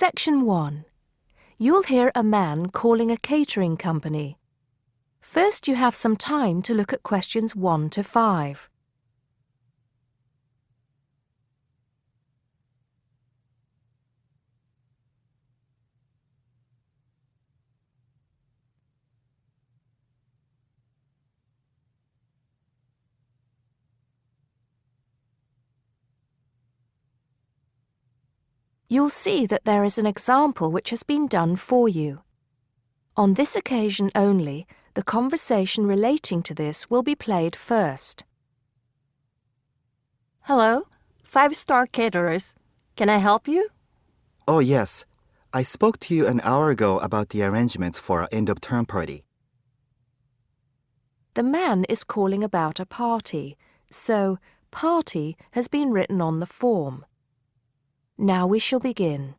Section 1. You'll hear a man calling a catering company. First, you have some time to look at questions 1 to 5. You'll see that there is an example which has been done for you. On this occasion only, the conversation relating to this will be played first. Hello, 5-star caterers. Can I help you? Oh, yes. I spoke to you an hour ago about the arrangements for our end-of-term party. The man is calling about a party, so party has been written on the form. Now we shall begin.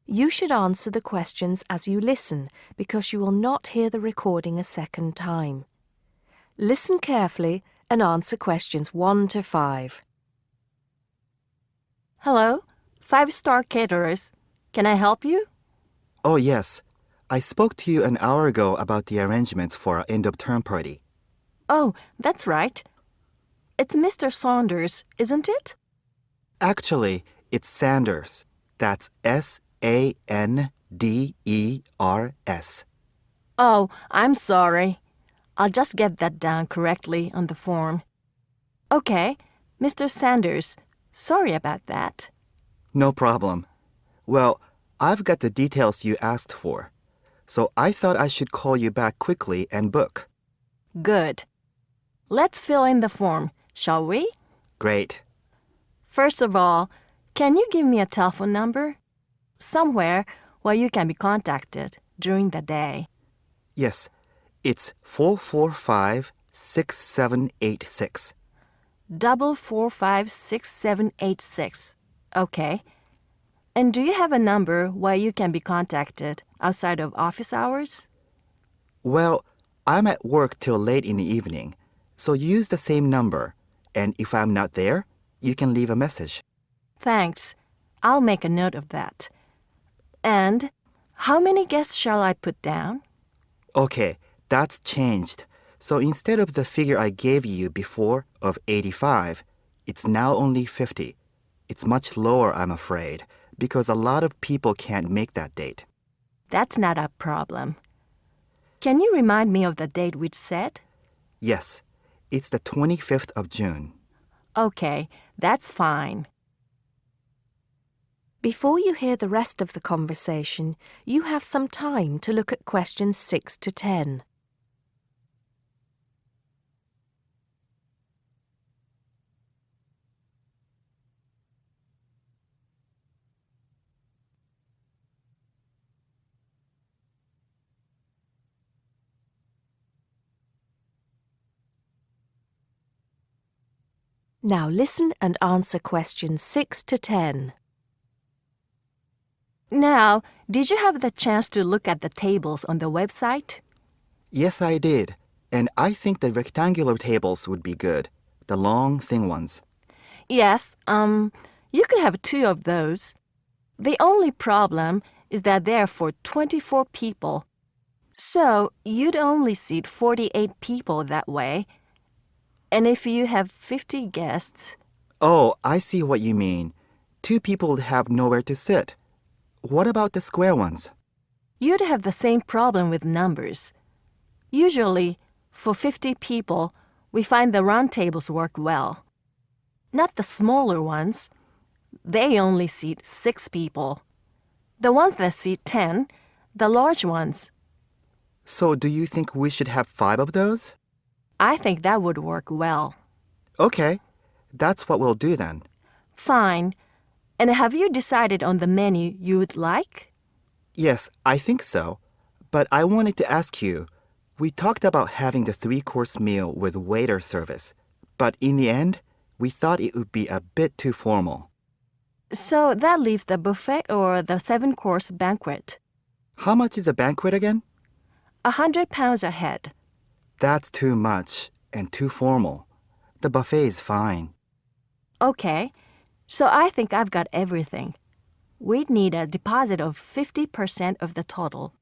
You should answer the questions as you listen because you will not hear the recording a second time. Listen carefully and answer questions 1 to 5. Hello, 5-star caterers. Can I help you? Oh, yes. I spoke to you an hour ago about the arrangements for our end-of-term party. Oh, that's right. It's Mr. Saunders, isn't it? Actually, it's Sanders. That's S-A-N-D-E-R-S. Oh, I'm sorry. I'll just get that down correctly on the form. Okay, Mr. Sanders, sorry about that. No problem. Well, I've got the details you asked for, so I thought I should call you back quickly and book. Good. Let's fill in the form, shall we? Great. First of all, can you give me a telephone number? Somewhere where you can be contacted during the day. Yes, it's 445-6786. 445-6786. Okay. And do you have a number where you can be contacted outside of office hours? Well, I'm at work till late in the evening, so use the same number, and if I'm not there, you can leave a message. Thanks. I'll make a note of that. And how many guests shall I put down? Okay, that's changed. So instead of the figure I gave you before of 85, it's now only 50. It's much lower, I'm afraid, because a lot of people can't make that date. That's not a problem. Can you remind me of the date we'd set? Yes, it's the 25th of June. Okay, that's fine. Before you hear the rest of the conversation, you have some time to look at questions 6 to 10. Now listen and answer questions 6 to 10. Now, did you have the chance to look at the tables on the website? Yes, I did. And I think the rectangular tables would be good. The long, thin ones. Yes, you could have 2 of those. The only problem is that they're for 24 people. So you'd only seat 48 people that way. And if you have 50 guests... Oh, I see what you mean. 2 people would have nowhere to sit. What about the square ones? You'd have the same problem with numbers. Usually, for 50 people, we find the round tables work well. Not the smaller ones. They only seat 6 people. The ones that seat 10, the large ones. So do you think we should have 5 of those? I think that would work well. Okay, that's what we'll do then. Fine. And have you decided on the menu you would like? Yes, I think so. But I wanted to ask you, we talked about having the 3-course meal with waiter service, but in the end, we thought it would be a bit too formal. So that leaves the buffet or the 7-course banquet. How much is a banquet again? £100 a head. That's too much and too formal. The buffet is fine. Okay, so I think I've got everything. we'd need a deposit of 50% of the total.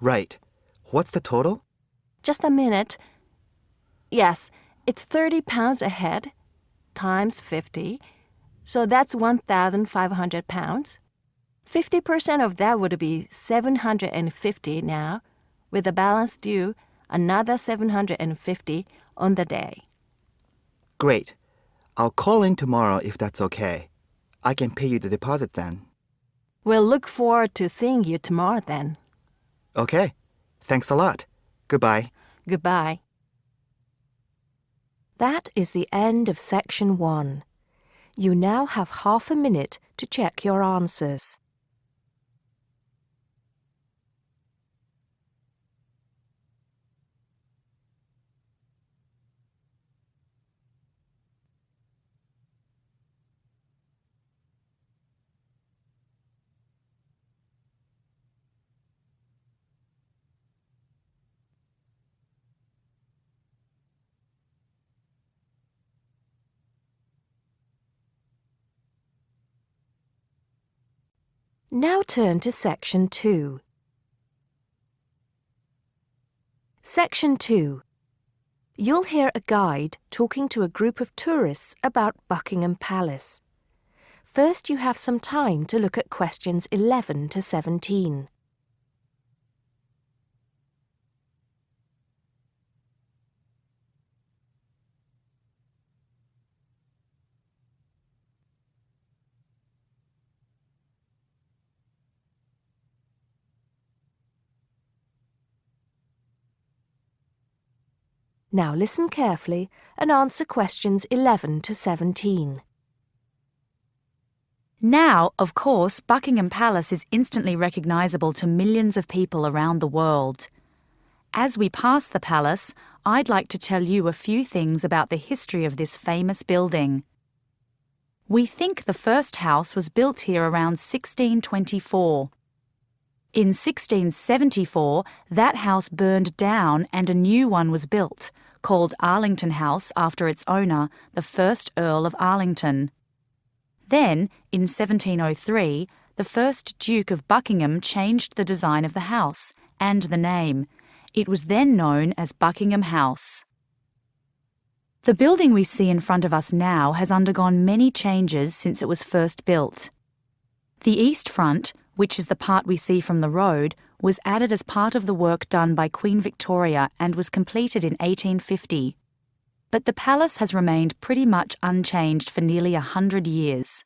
Right. What's the total? Just a minute. Yes, it's £30 a head times 50. So that's £1,500. 50% of that would be $750 now, with the balance due another $750 on the day. Great. I'll call in tomorrow if that's okay. I can pay you the deposit then. We'll look forward to seeing you tomorrow then. Okay. Thanks a lot. Goodbye. Goodbye. That is the end of section 1. You now have half a minute to check your answers. Now turn to section 2. Section 2. You'll hear a guide talking to a group of tourists about Buckingham Palace. First, you have some time to look at questions 11 to 17. Now listen carefully and answer questions 11 to 17. Now, of course, Buckingham Palace is instantly recognisable to millions of people around the world. As we pass the palace, I'd like to tell you a few things about the history of this famous building. We think the first house was built here around 1624. In 1674, that house burned down and a new one was built, called Arlington House after its owner, the first Earl of Arlington. Then, in 1703, the first Duke of Buckingham changed the design of the house and the name. It was then known as Buckingham House. The building we see in front of us now has undergone many changes since it was first built. The east front, which is the part we see from the road, was added as part of the work done by Queen Victoria and was completed in 1850. But the palace has remained pretty much unchanged for nearly 100 years.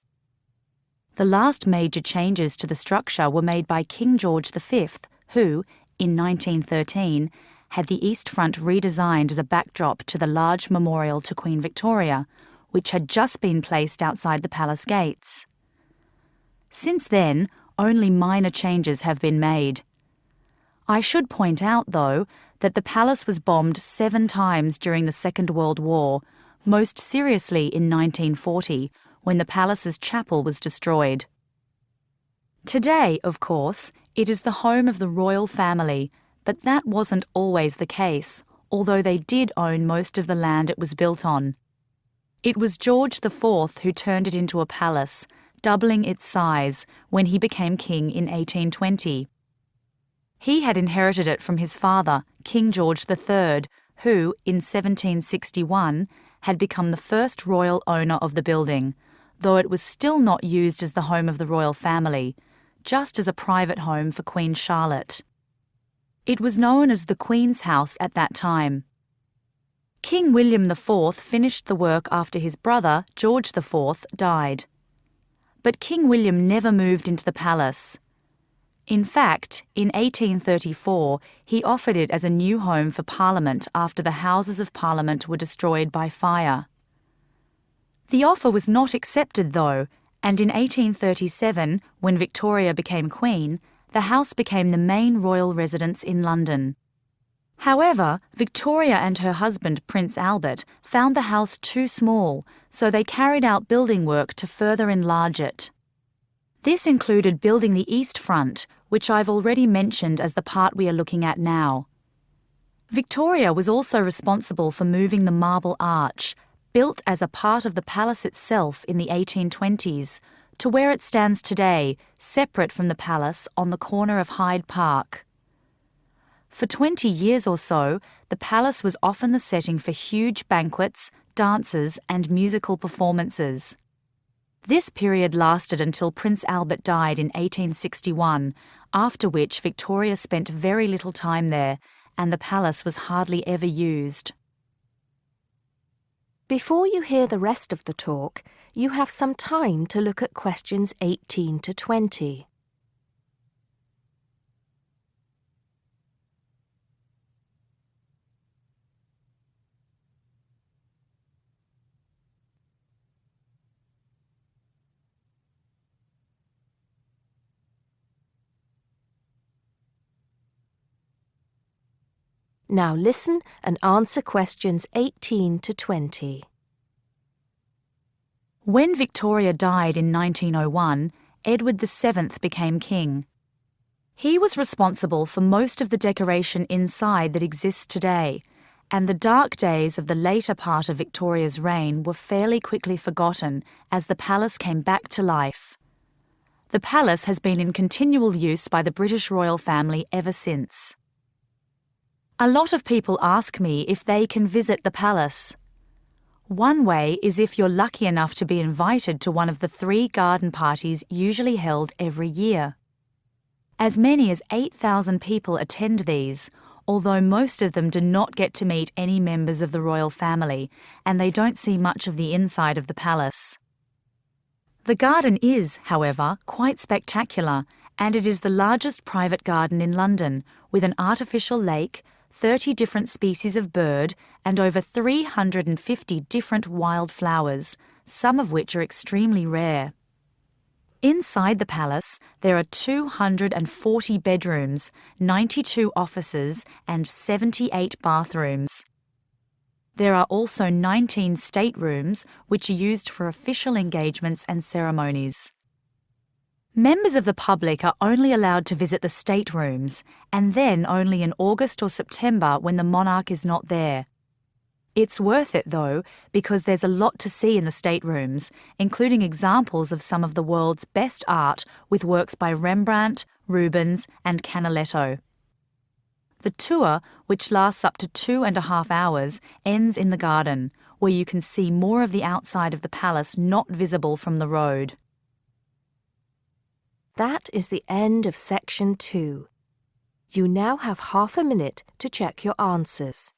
The last major changes to the structure were made by King George V, who, in 1913, had the east front redesigned as a backdrop to the large memorial to Queen Victoria, which had just been placed outside the palace gates. Since then, only minor changes have been made. I should point out, though, that the palace was bombed 7 times during the Second World War, most seriously in 1940, when the palace's chapel was destroyed. Today, of course, it is the home of the royal family, but that wasn't always the case, although they did own most of the land it was built on. It was George IV who turned it into a palace, doubling its size when he became king in 1820. He had inherited it from his father, King George III, who, in 1761, had become the first royal owner of the building, though it was still not used as the home of the royal family, just as a private home for Queen Charlotte. It was known as the Queen's House at that time. King William IV finished the work after his brother, George IV, died. But King William never moved into the palace. In fact, in 1834, he offered it as a new home for Parliament after the Houses of Parliament were destroyed by fire. The offer was not accepted, though, and in 1837, when Victoria became Queen, the house became the main royal residence in London. However, Victoria and her husband, Prince Albert, found the house too small, so they carried out building work to further enlarge it. This included building the east front, which I've already mentioned as the part we are looking at now. Victoria was also responsible for moving the Marble Arch, built as a part of the palace itself in the 1820s, to where it stands today, separate from the palace on the corner of Hyde Park. For 20 years or so, the palace was often the setting for huge banquets, dances, and musical performances. This period lasted until Prince Albert died in 1861, after which Victoria spent very little time there, and the palace was hardly ever used. Before you hear the rest of the talk, you have some time to look at questions 18 to 20. Now listen and answer questions 18 to 20. When Victoria died in 1901, Edward VII became king. He was responsible for most of the decoration inside that exists today, and the dark days of the later part of Victoria's reign were fairly quickly forgotten as the palace came back to life. The palace has been in continual use by the British royal family ever since. A lot of people ask me if they can visit the palace. One way is if you're lucky enough to be invited to one of the 3 garden parties usually held every year. As many as 8,000 people attend these, although most of them do not get to meet any members of the royal family, and they don't see much of the inside of the palace. The garden is, however, quite spectacular, and it is the largest private garden in London, with an artificial lake, 30 different species of bird, and over 350 different wild flowers, some of which are extremely rare. Inside the palace, there are 240 bedrooms, 92 offices, and 78 bathrooms. There are also 19 staterooms, which are used for official engagements and ceremonies. Members of the public are only allowed to visit the staterooms, and then only in August or September when the monarch is not there. It's worth it, though, because there's a lot to see in the staterooms, including examples of some of the world's best art with works by Rembrandt, Rubens, and Canaletto. The tour, which lasts up to 2.5 hours, ends in the garden, where you can see more of the outside of the palace not visible from the road. That is the end of section 2. You now have half a minute to check your answers.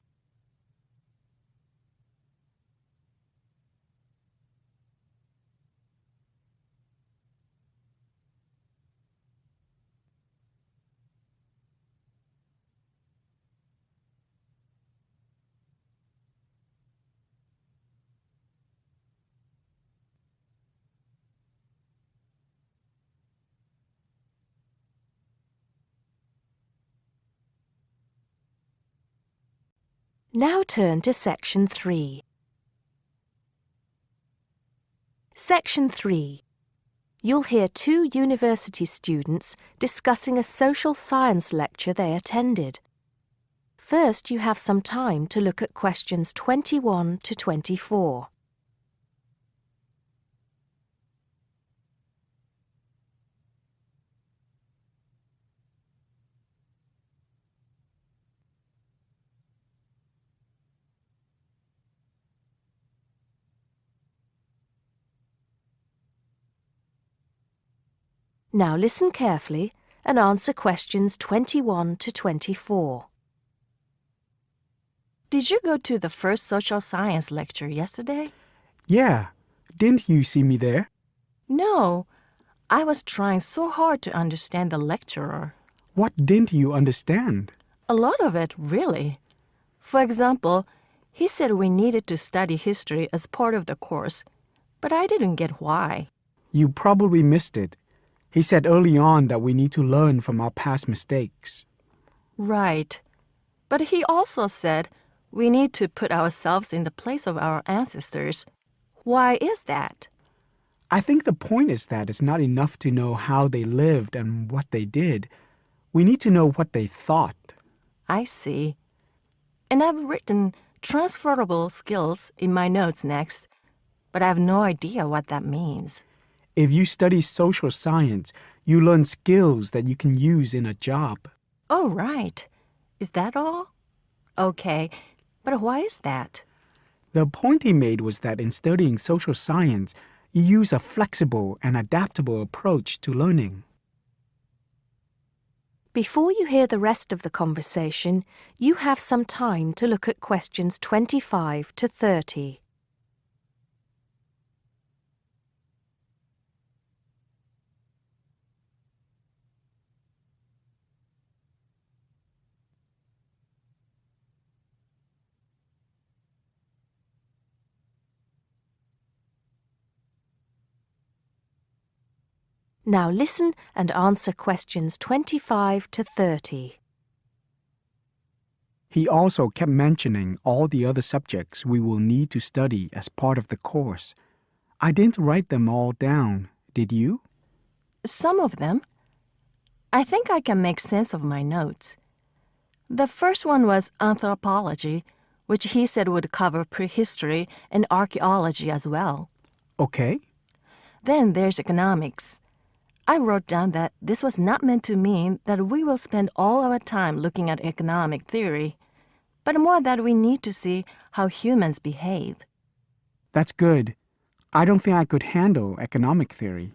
Now turn to Section 3. Section 3. You'll hear 2 university students discussing a social science lecture they attended. First, you have some time to look at questions 21 to 24. Now listen carefully and answer questions 21 to 24. Did you go to the first social science lecture yesterday? Yeah. Didn't you see me there? No. I was trying so hard to understand the lecturer. What didn't you understand? A lot of it, really. For example, he said we needed to study history as part of the course, but I didn't get why. You probably missed it. He said early on that we need to learn from our past mistakes. Right. But he also said we need to put ourselves in the place of our ancestors. Why is that? I think the point is that it's not enough to know how they lived and what they did. We need to know what they thought. I see. And I've written transferable skills in my notes next, but I have no idea what that means. If you study social science, you learn skills that you can use in a job. Oh, right. Is that all? Okay, but why is that? The point he made was that in studying social science, you use a flexible and adaptable approach to learning. Before you hear the rest of the conversation, you have some time to look at questions 25 to 30. Now listen and answer questions 25 to 30. He also kept mentioning all the other subjects we will need to study as part of the course. I didn't write them all down, did you? Some of them. I think I can make sense of my notes. The first one was anthropology, which he said would cover prehistory and archaeology as well. Okay. Then there's economics. I wrote down that this was not meant to mean that we will spend all our time looking at economic theory, but more that we need to see how humans behave. That's good. I don't think I could handle economic theory.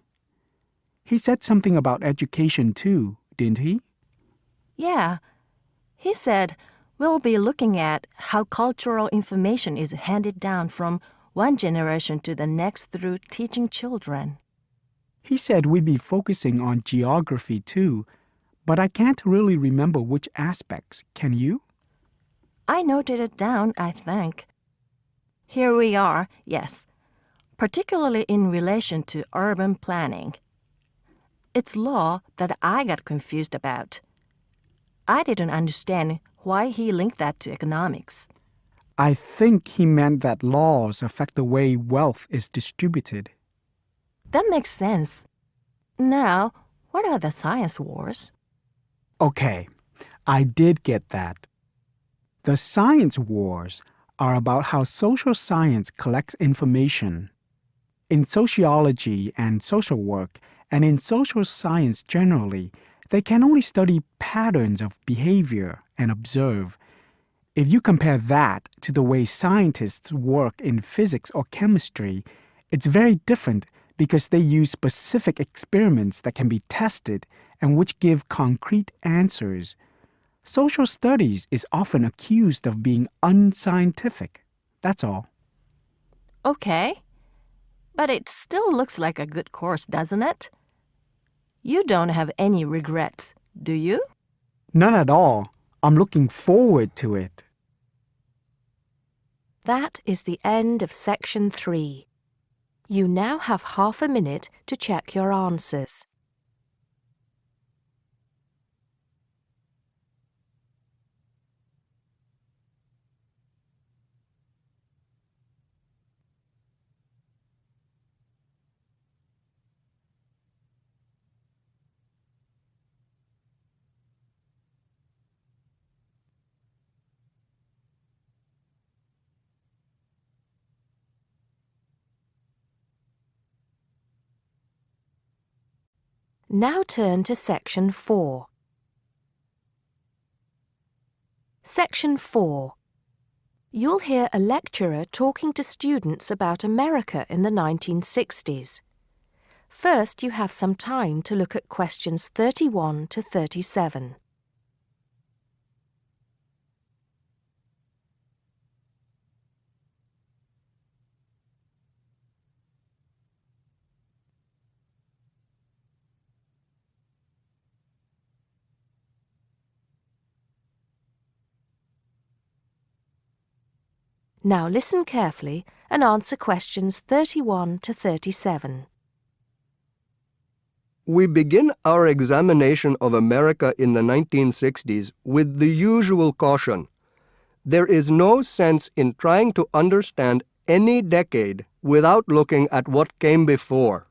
He said something about education too, didn't he? Yeah. He said we'll be looking at how cultural information is handed down from one generation to the next through teaching children. He said we'd be focusing on geography too, but I can't really remember which aspects. Can you? I noted it down, I think. Here we are, yes, particularly in relation to urban planning. It's law that I got confused about. I didn't understand why he linked that to economics. I think he meant that laws affect the way wealth is distributed. That makes sense. Now, what are the science wars? Okay, I did get that. The science wars are about how social science collects information. In sociology and social work, and in social science generally, they can only study patterns of behavior and observe. If you compare that to the way scientists work in physics or chemistry, it's very different because they use specific experiments that can be tested and which give concrete answers. Social studies is often accused of being unscientific. That's all. Okay. But it still looks like a good course, doesn't it? You don't have any regrets, do you? None at all. I'm looking forward to it. That is the end of section 3. You now have half a minute to check your answers. Now turn to section 4. Section 4. You'll hear a lecturer talking to students about America in the 1960s. First, you have some time to look at questions 31 to 37. Now listen carefully and answer questions 31 to 37. We begin our examination of America in the 1960s with the usual caution. There is no sense in trying to understand any decade without looking at what came before.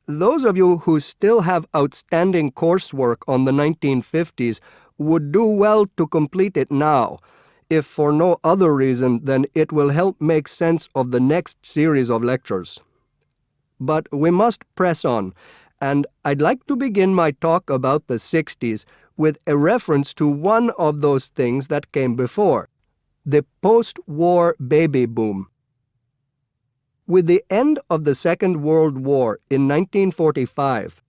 Those of you who still have outstanding coursework on the 1950s would do well to complete it now, if for no other reason than it will help make sense of the next series of lectures. but we must press on, and I'd like to begin my talk about the 60s with a reference to one of those things that came before, the post-war baby boom. With the end of the Second World War in 1945,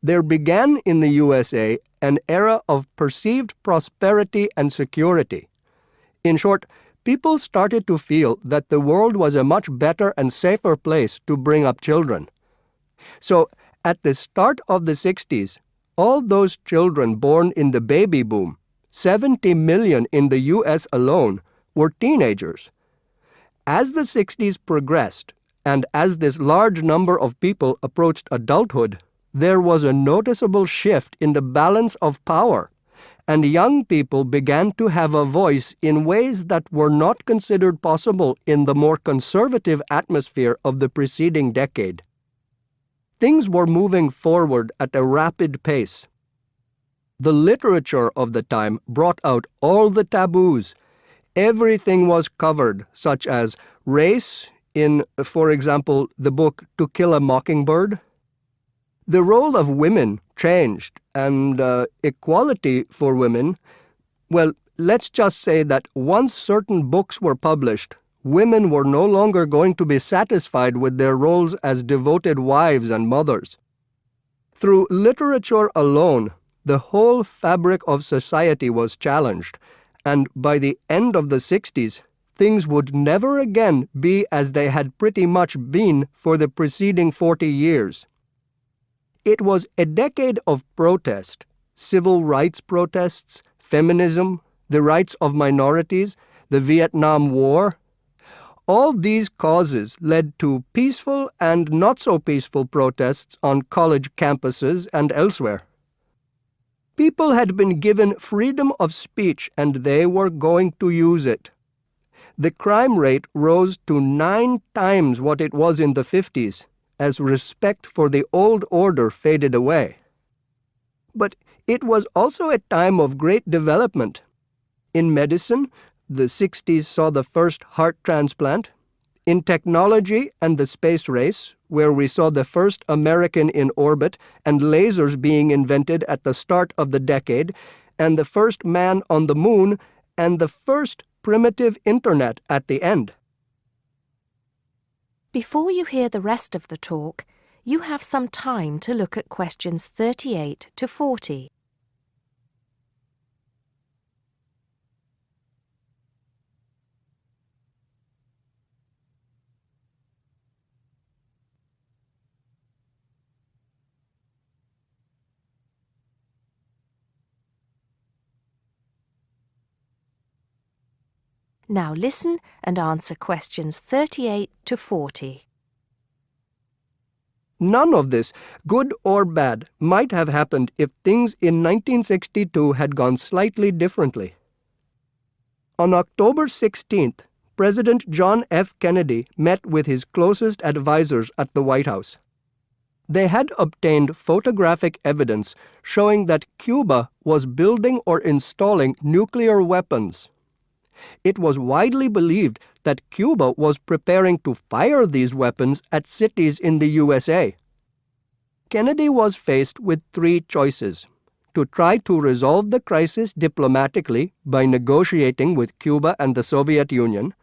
there began in the USA an era of perceived prosperity and security. In short, people started to feel that the world was a much better and safer place to bring up children. So, at the start of the 60s, all those children born in the baby boom, 70 million in the US alone, were teenagers. As the 60s progressed, and as this large number of people approached adulthood, there was a noticeable shift in the balance of power, and young people began to have a voice in ways that were not considered possible in the more conservative atmosphere of the preceding decade. Things were moving forward at a rapid pace. The literature of the time brought out all the taboos. Everything was covered, such as race in, for example, the book To Kill a Mockingbird. The role of women changed, and equality for women, well, let's just say that once certain books were published, women were no longer going to be satisfied with their roles as devoted wives and mothers. Through literature alone, the whole fabric of society was challenged, and by the end of the 60s, things would never again be as they had pretty much been for the preceding 40 years. It was a decade of protest, civil rights protests, feminism, the rights of minorities, the Vietnam War. All these causes led to peaceful and not so peaceful protests on college campuses and elsewhere. People had been given freedom of speech and they were going to use it. The crime rate rose to 9 times what it was in the 50s, as respect for the old order faded away. But it was also a time of great development. In medicine, the 60s saw the first heart transplant. In technology and the space race, where we saw the first American in orbit and lasers being invented at the start of the decade, and the first man on the moon, and the first primitive internet at the end. Before you hear the rest of the talk, you have some time to look at questions 38 to 40. Now listen and answer questions 38 to 40. None of this, good or bad, might have happened if things in 1962 had gone slightly differently. On October 16th, President John F. Kennedy met with his closest advisors at the White House. They had obtained photographic evidence showing that Cuba was building or installing nuclear weapons. It was widely believed that Cuba was preparing to fire these weapons at cities in the USA. Kennedy was faced with 3 choices: to try to resolve the crisis diplomatically by negotiating with Cuba and the Soviet Union,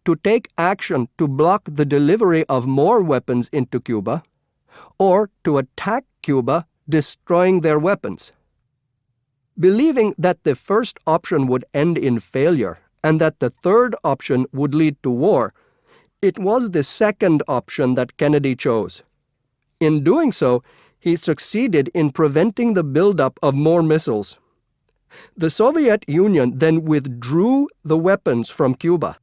to take action to block the delivery of more weapons into Cuba, or to attack Cuba, destroying their weapons. Believing that the first option would end in failure and that the third option would lead to war, it was the second option that Kennedy chose. In doing so, he succeeded in preventing the buildup of more missiles. The Soviet Union then withdrew the weapons from Cuba.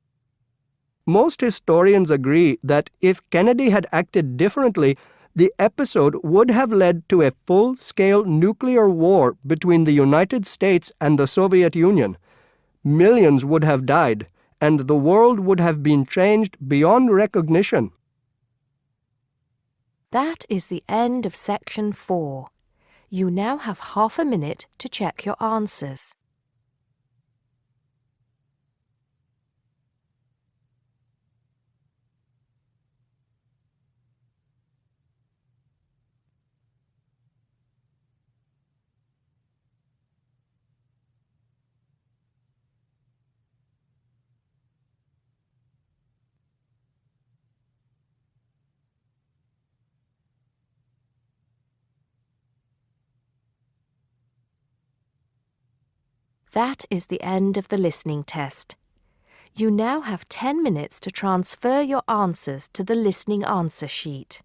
Most historians agree that if Kennedy had acted differently, the episode would have led to a full-scale nuclear war between the United States and the Soviet Union. Millions would have died, and the world would have been changed beyond recognition. That is the end of section 4. You now have half a minute to check your answers. That is the end of the listening test. You now have 10 minutes to transfer your answers to the listening answer sheet.